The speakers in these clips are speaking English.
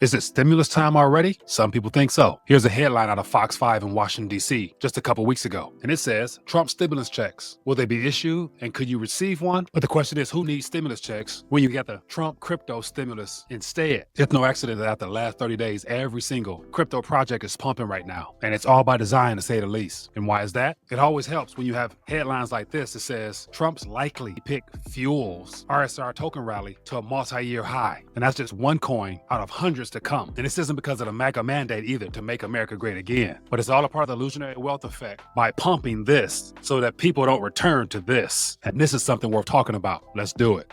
Is it stimulus time already? Some people think so. Here's a headline out of Fox 5 in Washington, D.C. just a couple weeks ago. And it says, Trump stimulus checks. Will they be issued and could you receive one? But the question is, who needs stimulus checks when you get the Trump crypto stimulus instead? It's no accident that after the last 30 days, every single crypto project is pumping right now. And it's all by design, to say the least. And why is that? It always helps when you have headlines like this that says, Trump's likely pick fuels RSR token rally to a multi-year high. And that's just one coin out of hundreds to come. And this isn't because of the MAGA mandate either to make America great again, but it's all a part of the illusionary wealth effect by pumping this so that people don't return to this. And this is something worth talking about. Let's do it.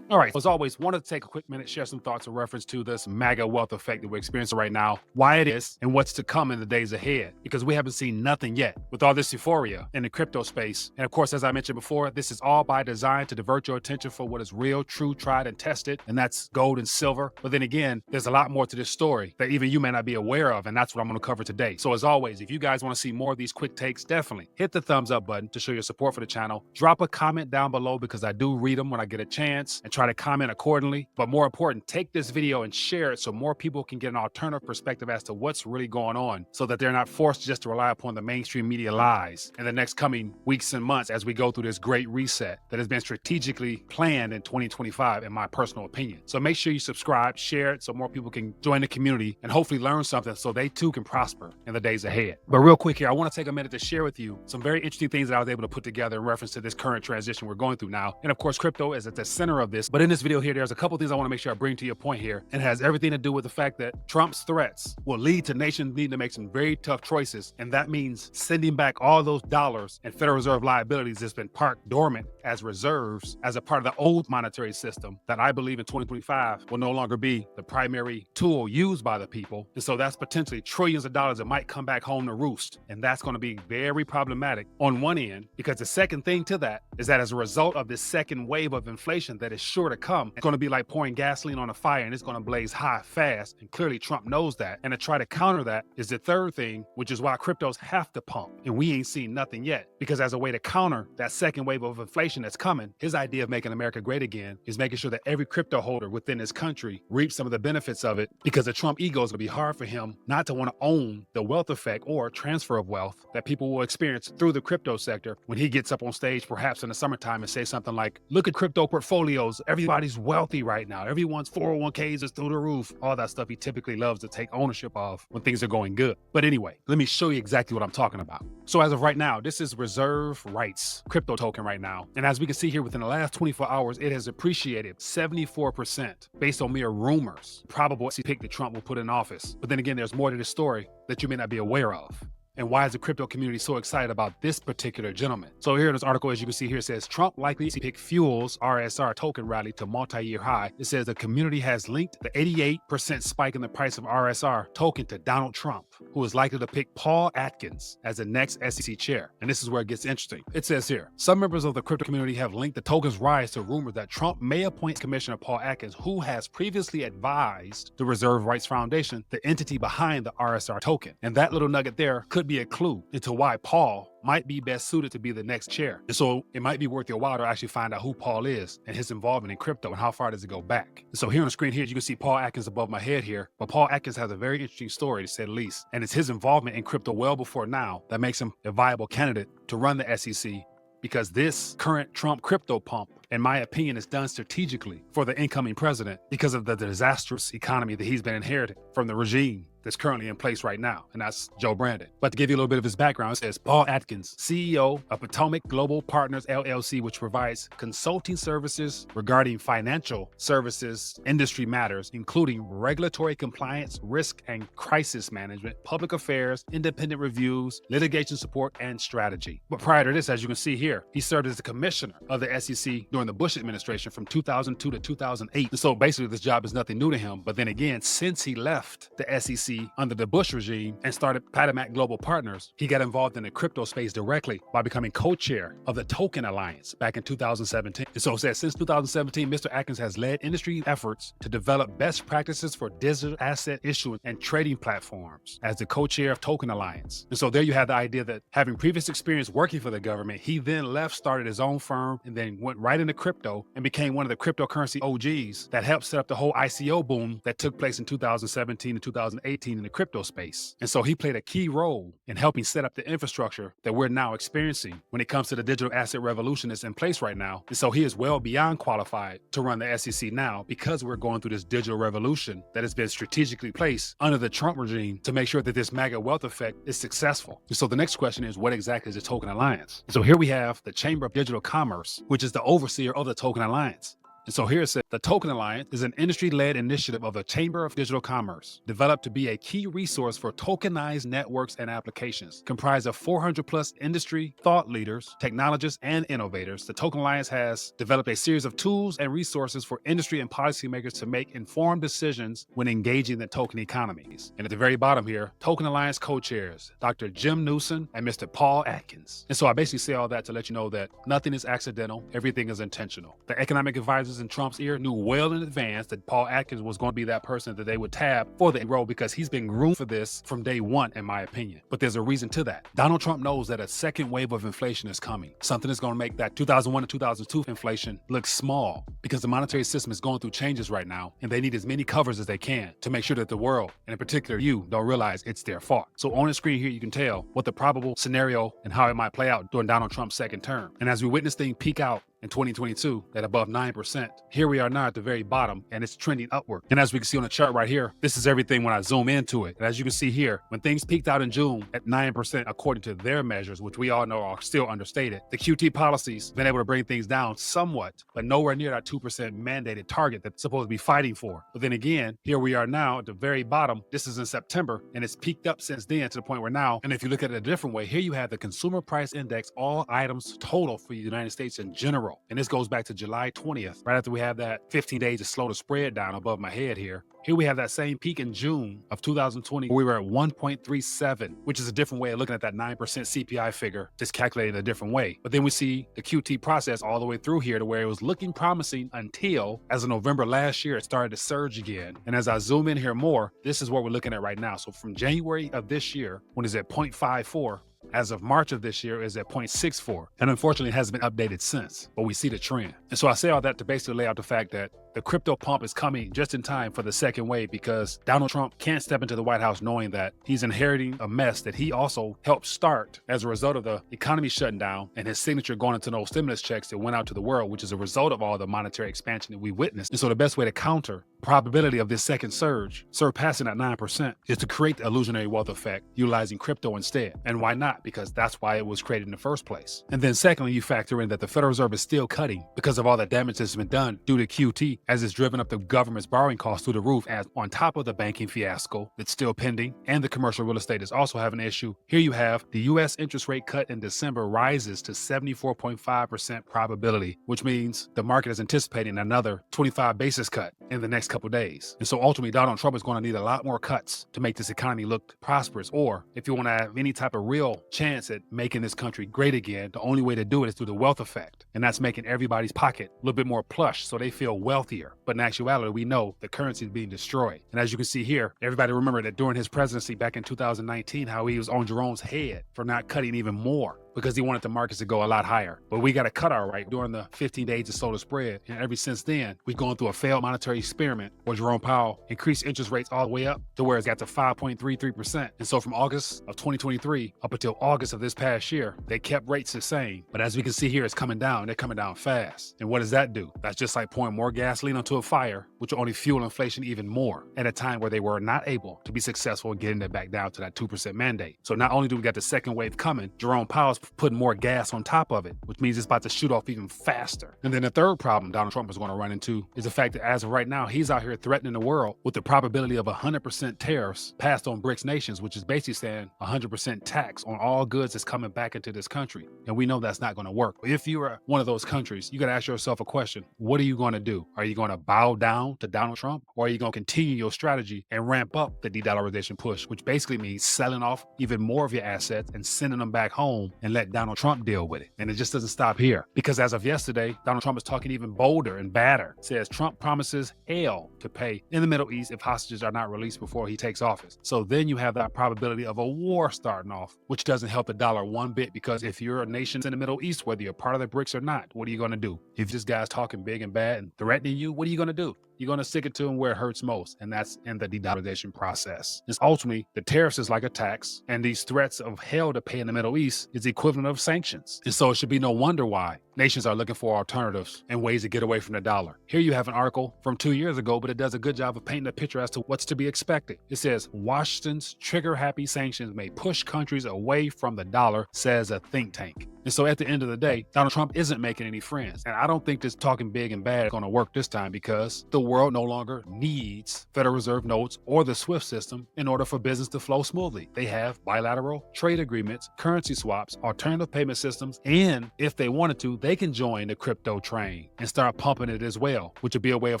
All right, as always, wanted to take a quick minute, share some thoughts in reference to this MAGA wealth effect that we're experiencing right now, why it is, and what's to come in the days ahead, because we haven't seen nothing yet with all this euphoria in the crypto space. And of course, as I mentioned before, this is all by design to divert your attention for what is real, true, tried, and tested, and that's gold and silver. But then again, there's a lot more to this story that even you may not be aware of, and that's what I'm going to cover today. So as always, if you guys want to see more of these quick takes, definitely hit the thumbs up button to show your support for the channel. Drop a comment down below because I do read them when I get a chance, and try to comment accordingly. But more important, take this video and share it so more people can get an alternative perspective as to what's really going on, so that they're not forced just to rely upon the mainstream media lies in the next coming weeks and months as we go through this great reset that has been strategically planned in 2025, in my personal opinion. So make sure you subscribe, share it so more people can join the community and hopefully learn something so they too can prosper in the days ahead. But real quick here, I want to take a minute to share with you some very interesting things that I was able to put together in reference to this current transition we're going through now. And of course, crypto is at the center of this. But in this video here, there's a couple things I want to make sure I bring to your point here, and it has everything to do with the fact that Trump's threats will lead to nations needing to make some very tough choices, and that means sending back all those dollars and Federal Reserve liabilities that's been parked dormant as reserves as a part of the old monetary system that I believe in 2025 will no longer be the primary tool used by the people. And so that's potentially trillions of dollars that might come back home to roost, and that's going to be very problematic on one end, because the second thing to that is that as a result of this second wave of inflation that is sure to come, it's going to be like pouring gasoline on a fire, and it's going to blaze high fast, and clearly Trump knows that. And to try to counter that is the third thing, which is why cryptos have to pump, and we ain't seen nothing yet, because as a way to counter that second wave of inflation that's coming, his idea of making America great again is making sure that every crypto holder within his country reaps some of the benefits of it, because the Trump ego is going to be hard for him not to want to own the wealth effect or transfer of wealth that people will experience through the crypto sector when he gets up on stage perhaps in the summertime and say something like, look at crypto portfolios, everybody's wealthy right now, everyone's 401ks is through the roof, all that stuff he typically loves to take ownership of when things are going good. But anyway, let me show you exactly what I'm talking about. So as of right now, this is reserve rights crypto token right now. And as we can see here, within the last 24 hours, it has appreciated 74% based on mere rumors, probable pick that Trump will put in office. But then again, there's more to this story that you may not be aware of. And why is the crypto community so excited about this particular gentleman? So here in this article, as you can see here, it says Trump likely to pick fuels RSR token rally to multi-year high. It says the community has linked the 88% spike in the price of RSR token to Donald Trump, who is likely to pick Paul Atkins as the next SEC chair. And this is where it gets interesting. It says here, some members of the crypto community have linked the token's rise to rumors that Trump may appoint Commissioner Paul Atkins, who has previously advised the Reserve Rights Foundation, the entity behind the RSR token. And that little nugget there could be a clue into why Paul might be best suited to be the next chair. And so it might be worth your while to actually find out who Paul is and his involvement in crypto and how far does it go back. And so here on the screen here, you can see Paul Atkins above my head here, but Paul Atkins has a very interesting story, to say the least. And it's his involvement in crypto well before now that makes him a viable candidate to run the SEC, because this current Trump crypto pump, in my opinion, is done strategically for the incoming president because of the disastrous economy that he's been inherited from the regime that's currently in place right now, and that's Joe Brandon. But to give you a little bit of his background, it says Paul Atkins, CEO of Potomac Global Partners, LLC, which provides consulting services regarding financial services industry matters, including regulatory compliance, risk and crisis management, public affairs, independent reviews, litigation support, and strategy. But prior to this, as you can see here, he served as the commissioner of the SEC during the Bush administration from 2002 to 2008. And so basically this job is nothing new to him. But then again, since he left the SEC SEC under the Bush regime and started 𝗙𝗙𝗟𝗟𝗪𝗪 Global Partners, he got involved in the crypto space directly by becoming co-chair of the Token Alliance back in 2017. And so it says since 2017, Mr. Atkins has led industry efforts to develop best practices for digital asset issuance and trading platforms as the co-chair of Token Alliance. And so there you have the idea that having previous experience working for the government, he then left, started his own firm, and then went right into crypto and became one of the cryptocurrency OGs that helped set up the whole ICO boom that took place in 2017 and 2018 in the crypto space. And so he played a key role in helping set up the infrastructure that we're now experiencing when it comes to the digital asset revolution that's in place right now. And so he is well beyond qualified to run the SEC now because we're going through this digital revolution that has been strategically placed under the Trump regime to make sure that this MAGA wealth effect is successful. And so the next question is, what exactly is the Token Alliance? And so here we have the Chamber of Digital Commerce, which is the overseer of the Token Alliance. And so here it says, the Token Alliance is an industry-led initiative of the Chamber of Digital Commerce, developed to be a key resource for tokenized networks and applications. Comprised of 400 plus industry thought leaders, technologists, and innovators, the Token Alliance has developed a series of tools and resources for industry and policymakers to make informed decisions when engaging the token economies. And at the very bottom here, Token Alliance co-chairs, Dr. Jim Newsom and Mr. Paul Atkins. And so I basically say all that to let you know that nothing is accidental, everything is intentional. The economic advisors in Trump's ear knew well in advance that Paul Atkins was going to be that person that they would tab for the role because he's been groomed for this from day one, in my opinion. But there's a reason to that. Donald Trump knows that a second wave of inflation is coming. Something is going to make that 2001 to 2002 inflation look small because the monetary system is going through changes right now, and they need as many covers as they can to make sure that the world, and in particular you, don't realize it's their fault. So on the screen here, you can tell what the probable scenario and how it might play out during Donald Trump's second term. And as we witness things peak out in 2022 at above 9%. Here we are now at the very bottom, and it's trending upward. And as we can see on the chart right here, this is everything when I zoom into it. And as you can see here, when things peaked out in June at 9% according to their measures, which we all know are still understated, the QT policy's been able to bring things down somewhat, but nowhere near that 2% mandated target that's supposed to be fighting for. But then again, here we are now at the very bottom. This is in September, and it's peaked up since then to the point where now, and if you look at it a different way, here you have the Consumer Price Index, all items total for the United States in general. And this goes back to July 20th, right after we have that 15 days to slow the spread down above my head here. Here we have that same peak in June of 2020, where we were at 1.37, which is a different way of looking at that 9% CPI figure, just calculated a different way. But then we see the QT process all the way through here to where it was looking promising until, as of November last year, it started to surge again. And as I zoom in here more, this is what we're looking at right now. So from January of this year, when it's at 0.54, as of March of this year is at 0.64. And unfortunately, it hasn't been updated since, but we see the trend. And so I say all that to basically lay out the fact that the crypto pump is coming just in time for the second wave because Donald Trump can't step into the White House knowing that he's inheriting a mess that he also helped start as a result of the economy shutting down and his signature going into those stimulus checks that went out to the world, which is a result of all the monetary expansion that we witnessed. And so the best way to counter probability of this second surge surpassing that 9% is to create the illusionary wealth effect utilizing crypto instead. And why not? Because that's why it was created in the first place. And then secondly, you factor in that the Federal Reserve is still cutting because of all the damage that's been done due to QT, as it's driven up the government's borrowing costs through the roof, as on top of the banking fiasco that's still pending, and the commercial real estate is also having an issue. Here you have the U.S. interest rate cut in December rises to 74.5% probability, which means the market is anticipating another 25 basis cut in the next couple days. And so ultimately, Donald Trump is going to need a lot more cuts to make this economy look prosperous. Or if you want to have any type of real chance at making this country great again, the only way to do it is through the wealth effect. And that's making everybody's pocket a little bit more plush so they feel wealthier. But in actuality, we know the currency is being destroyed. And as you can see here, everybody remember that during his presidency back in 2019, how he was on Jerome's head for not cutting even more, because he wanted the markets to go a lot higher. But we got a cut our right during the 15 days to slow the spread. And ever since then, we've gone through a failed monetary experiment where Jerome Powell increased interest rates all the way up to where it's got to 5.33%. And so from August of 2023 up until August of this past year, they kept rates the same. But as we can see here, it's coming down. They're coming down fast. And what does that do? That's just like pouring more gasoline onto a fire, which will only fuel inflation even more at a time where they were not able to be successful in getting it back down to that 2% mandate. So not only do we got the second wave coming, Jerome Powell's putting more gas on top of it, which means it's about to shoot off even faster. And then the third problem Donald Trump is going to run into is the fact that as of right now, he's out here threatening the world with the probability of 100% tariffs passed on BRICS nations, which is basically saying 100% tax on all goods that's coming back into this country. And we know that's not going to work. If you are one of those countries, you got to ask yourself a question. What are you going to do? Are you going to bow down to Donald Trump, or are you going to continue your strategy and ramp up the de-dollarization push, which basically means selling off even more of your assets and sending them back home and let Donald Trump deal with it? And it just doesn't stop here, because as of yesterday, Donald Trump is talking even bolder and badder. Says Trump promises hell to pay in the Middle East if hostages are not released before he takes office. So then you have that probability of a war starting off, which doesn't help the dollar one bit, because if you're a nation in the Middle East, whether you're part of the BRICS or not, what are you going to do? If this guy's talking big and bad and threatening you, what are you going to do? You're going to stick it to him where it hurts most, and that's in the de-dollarization process. It's ultimately, the tariffs is like a tax, and these threats of hell to pay in the Middle East is the equivalent of sanctions. And so it should be no wonder why nations are looking for alternatives and ways to get away from the dollar. Here you have an article from 2 years ago, but it does a good job of painting a picture as to what's to be expected. It says, Washington's trigger-happy sanctions may push countries away from the dollar, says a think tank. And so at the end of the day, Donald Trump isn't making any friends. And I don't think this talking big and bad is going to work this time, because the world no longer needs Federal Reserve notes or the SWIFT system in order for business to flow smoothly. They have bilateral trade agreements, currency swaps, alternative payment systems, and if they wanted to, they can join the crypto train and start pumping it as well, which would be a way of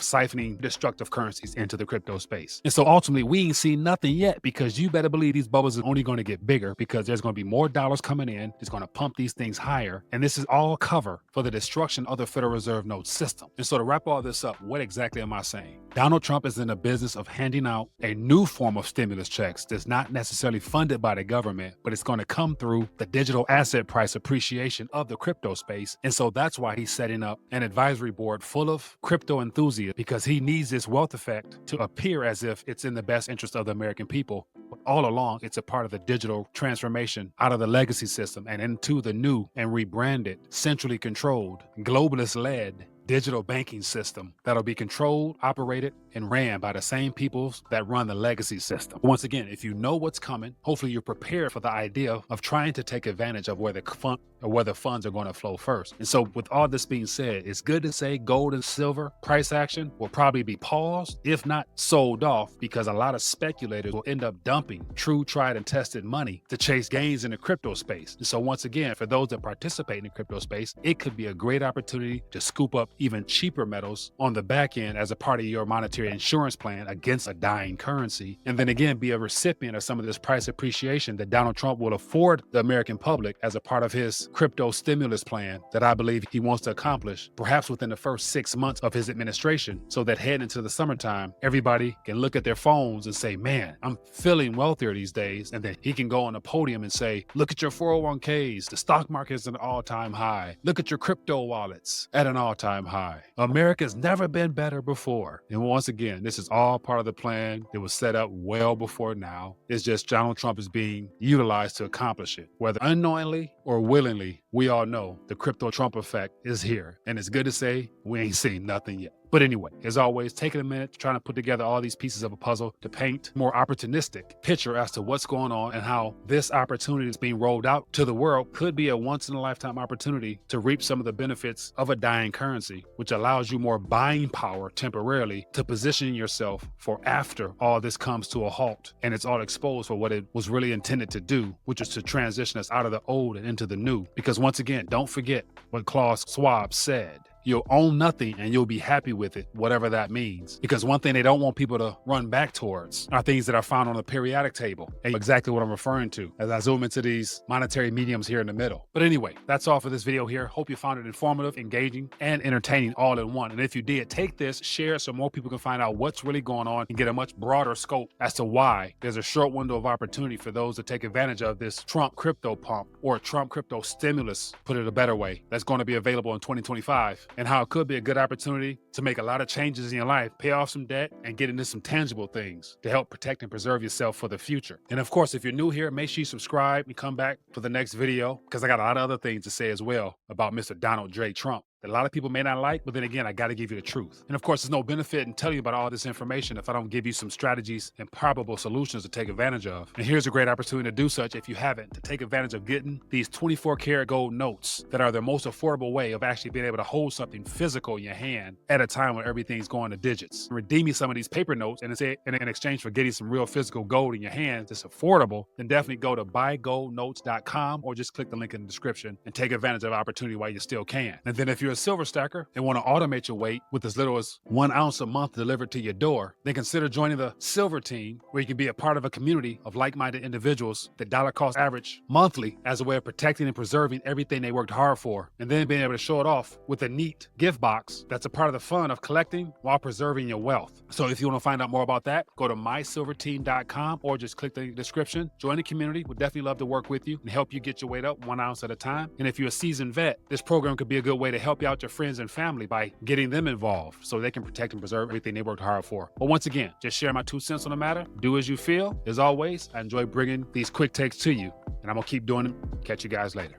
siphoning destructive currencies into the crypto space. And so ultimately, we ain't seen nothing yet, because you better believe these bubbles are only going to get bigger, because there's going to be more dollars coming in. It's going to pump these things higher, and this is all cover for the destruction of the Federal Reserve note system. And so to wrap all this up, what exactly am I saying? Donald Trump is in the business of handing out a new form of stimulus checks that's not necessarily funded by the government, but it's going to come through the digital asset price appreciation of the crypto space. And so that's why he's setting up an advisory board full of crypto enthusiasts, because he needs this wealth effect to appear as if it's in the best interest of the American people. But all along, it's a part of the digital transformation out of the legacy system and into the new and rebranded, centrally controlled, globalist-led digital banking system that'll be controlled, operated, and ran by the same peoples that run the legacy system. Once again, if you know what's coming, hopefully you're prepared for the idea of trying to take advantage of where the funds are going to flow first. And so with all this being said, it's good to say gold and silver price action will probably be paused, if not sold off, because a lot of speculators will end up dumping true, tried, and tested money to chase gains in the crypto space. And so once again, for those that participate in the crypto space, it could be a great opportunity to scoop up even cheaper metals on the back end as a part of your monetary insurance plan against a dying currency, and then again be a recipient of some of this price appreciation that Donald Trump will afford the American public as a part of his crypto stimulus plan that I believe he wants to accomplish perhaps within the first 6 months of his administration, so that heading into the summertime, everybody can look at their phones and say, man, I'm feeling wealthier these days. And then he can go on the podium and say, look at your 401ks, the stock market is at an all-time high. Look at your crypto wallets at an all-time high. America's never been better before. And once again, this is all part of the plan that was set up well before now. It's just Donald Trump is being utilized to accomplish it. Whether unknowingly or willingly, we all know the crypto Trump effect is here. And it's good to say we ain't seen nothing yet. But anyway, as always, taking a minute trying to put together all these pieces of a puzzle to paint a more opportunistic picture as to what's going on and how this opportunity that's being rolled out to the world could be a once-in-a-lifetime opportunity to reap some of the benefits of a dying currency, which allows you more buying power temporarily to position yourself for after all this comes to a halt and it's all exposed for what it was really intended to do, which is to transition us out of the old and into the new. Because once again, don't forget what Klaus Schwab said. You'll own nothing and you'll be happy with it, whatever that means. Because one thing they don't want people to run back towards are things that are found on the periodic table. And exactly what I'm referring to as I zoom into these monetary mediums here in the middle. But anyway, that's all for this video here. Hope you found it informative, engaging, and entertaining all in one. And if you did, take this, share it so more people can find out what's really going on and get a much broader scope as to why there's a short window of opportunity for those to take advantage of this Trump crypto pump or Trump crypto stimulus, put it a better way, that's going to be available in 2025. And how it could be a good opportunity to make a lot of changes in your life, pay off some debt, and get into some tangible things to help protect and preserve yourself for the future. And of course, if you're new here, make sure you subscribe and come back for the next video, because I got a lot of other things to say as well about Mr. Donald J. Trump. that a lot of people may not like, but then again, I got to give you the truth. And of course, there's no benefit in telling you about all this information if I don't give you some strategies and probable solutions to take advantage of. And here's a great opportunity to do such if you haven't, to take advantage of getting these 24 karat gold notes that are the most affordable way of actually being able to hold something physical in your hand at a time when everything's going to digits. Redeeming some of these paper notes and in exchange for getting some real physical gold in your hands that's affordable, then definitely go to buygoldnotes.com or just click the link in the description and take advantage of the opportunity while you still can. And then if you're a silver stacker and want to automate your weight with as little as 1 ounce a month delivered to your door, then consider joining the silver team, where you can be a part of a community of like-minded individuals that dollar cost average monthly as a way of protecting and preserving everything they worked hard for, and then being able to show it off with a neat gift box that's a part of the fun of collecting while preserving your wealth. So if you want to find out more about that, go to mysilverteam.com or just click the description. Join the community. We'd definitely love to work with you and help you get your weight up 1 ounce at a time. And if you're a seasoned vet, this program could be a good way to help you out your friends and family by getting them involved so they can protect and preserve everything they worked hard for. But once again, just share my 2 cents on the matter. Do as you feel. As always, I enjoy bringing these quick takes to you, and I'm going to keep doing them. Catch you guys later.